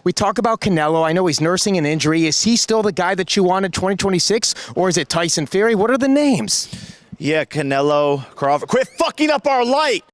We talk about Canelo. I know he's nursing an injury. Is he still the guy that you want in 2026, or is it Tyson Fury? What are the names? Yeah, Canelo, Crawford. Quit fucking up our light!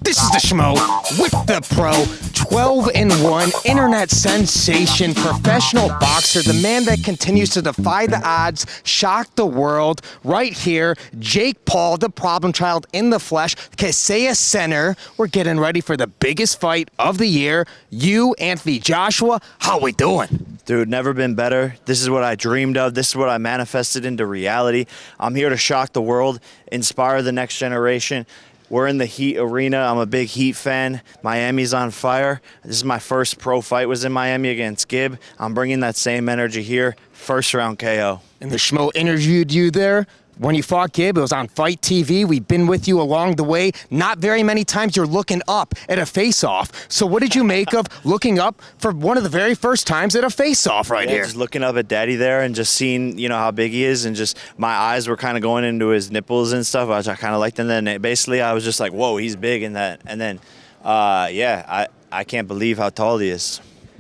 This is the Schmo with the pro, 12-1, internet sensation, professional boxer, the man that continues to defy the odds, shock the world, right here, Jake Paul, the problem child in the flesh, Kaseya Center. We're getting ready for the biggest fight of the year. You, Anthony Joshua, how we doing? Dude, never been better. This is what I dreamed of. This is what I manifested into reality. I'm here to shock the world, inspire the next generation. We're in the Heat arena. I'm a big Heat fan. Miami's on fire. This is my first pro fight, was in Miami against Gibb. I'm bringing that same energy here. First round KO. And the Schmo interviewed you there. When you fought Gibb, it was on Fight TV. We've been with you along the way. Not very many times you're looking up at a face-off. So what did you make of looking up for one of the very first times at a face-off right here? Just looking up at Daddy there and just seeing, how big he is, and just my eyes were kind of going into his nipples and stuff, which I kind of liked. And then basically I was just like, whoa, he's big in that. And then, I can't believe how tall he is.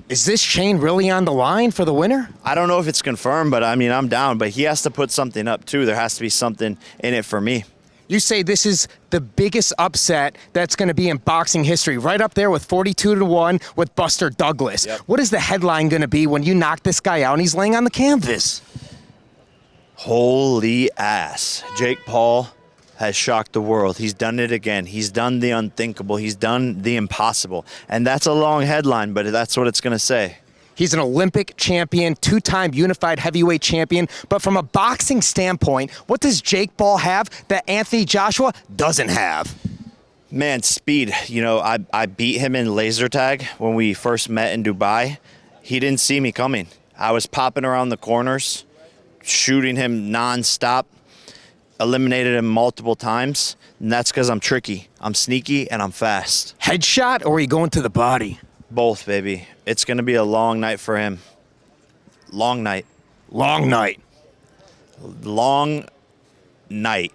Is this chain really on the line for the winner? I don't know if it's confirmed, but I'm down. But he has to put something up too. There has to be something in it for me. You say this is the biggest upset that's going to be in boxing history, right up there with 42-1 with Buster Douglas. Yep. What is the headline going to be when you knock this guy out and he's laying on the canvas? Holy ass. Jake Paul has shocked the world. He's done it again. He's done the unthinkable. He's done the impossible. And that's a long headline, but that's what it's going to say. He's an Olympic champion, two-time unified heavyweight champion. But from a boxing standpoint, what does Jake Paul have that Anthony Joshua doesn't have? Man, speed. I beat him in laser tag when we first met in Dubai. He didn't see me coming. I was popping around the corners, shooting him nonstop. Eliminated him multiple times, and that's because I'm tricky. I'm sneaky, and I'm fast. Headshot, or are you going to the body? Both, baby. It's going to be a long night for him. Long night. Long night. Long night.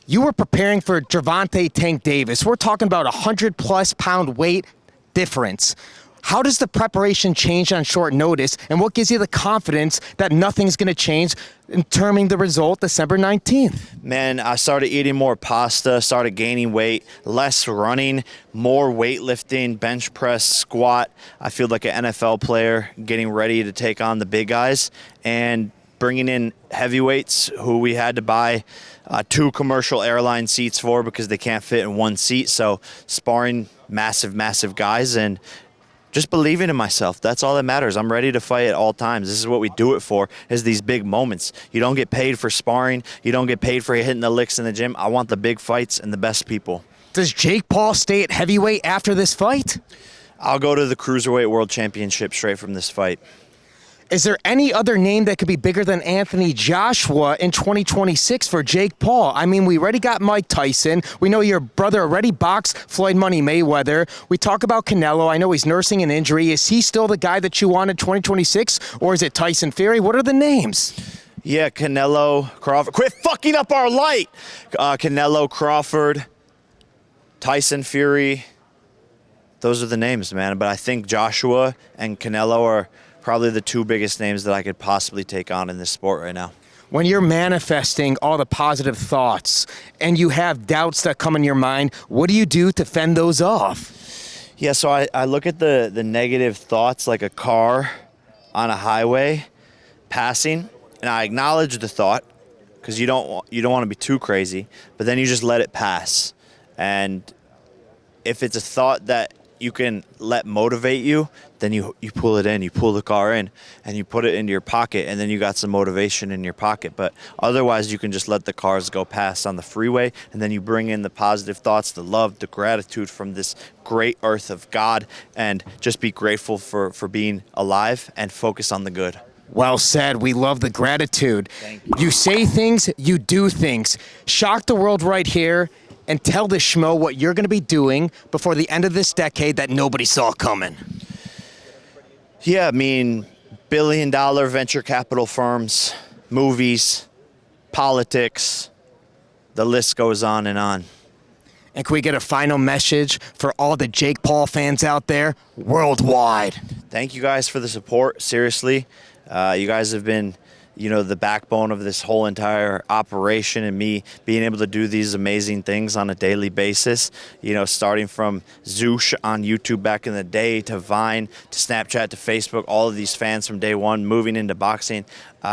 You were preparing for Gervonta Tank Davis. We're talking about 100-plus pound weight difference. How does the preparation change on short notice, and what gives you the confidence that nothing's going to change in determining the result December 19th? Man, I started eating more pasta, started gaining weight, less running, more weightlifting, bench press, squat. I feel like an NFL player getting ready to take on the big guys, and bringing in heavyweights who we had to buy 2 commercial airline seats for because they can't fit in one seat. So sparring massive guys and just believing in myself. That's all that matters. I'm ready to fight at all times. This is what we do it for, is these big moments. You don't get paid for sparring. You don't get paid for hitting the licks in the gym. I want the big fights and the best people. Does Jake Paul stay at heavyweight after this fight? I'll go to the Cruiserweight World Championship straight from this fight. Is there any other name that could be bigger than Anthony Joshua in 2026 for Jake Paul? I mean, we already got Mike Tyson. We know your brother already boxed Floyd Money Mayweather. We talk about Canelo. I know he's nursing an injury. Is he still the guy that you want in 2026, or is it Tyson Fury? What are the names? Yeah, Canelo, Crawford. Quit fucking up our light! Canelo, Crawford, Tyson Fury. Those are the names, man. But I think Joshua and Canelo are probably the 2 biggest names that I could possibly take on in this sport right now. When you're manifesting all the positive thoughts and you have doubts that come in your mind, what do you do to fend those off? Yeah, so I look at the negative thoughts like a car on a highway passing, and I acknowledge the thought because you don't want to be too crazy, but then you just let it pass. And if it's a thought that you can let motivate you, then you pull it in, you pull the car in, and you put it into your pocket, and then you got some motivation in your pocket. But otherwise, you can just let the cars go past on the freeway, and then you bring in the positive thoughts, the love, the gratitude from this great earth of God, and just be grateful for being alive and focus on the good. Well said. We love the gratitude. Thank you. You say things, you do things. Shock the world right here and tell the Schmo what you're going to be doing before the end of this decade that nobody saw coming. Yeah, I mean, billion-dollar venture capital firms, movies, politics, the list goes on and on. And can we get a final message for all the Jake Paul fans out there worldwide? Thank you guys for the support. Seriously, you guys have been, the backbone of this whole entire operation and me being able to do these amazing things on a daily basis. Starting from Zoosh on YouTube back in the day to Vine to Snapchat to Facebook, all of these fans from day one moving into boxing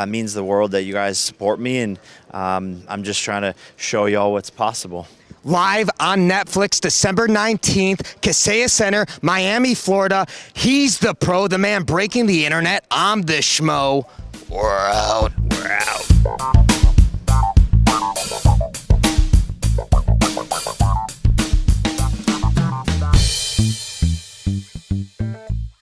means the world that you guys support me, and I'm just trying to show y'all what's possible. Live on Netflix, December 19th, Kaseya Center, Miami, Florida. He's the pro, the man breaking the internet. I'm the Schmo. We're out.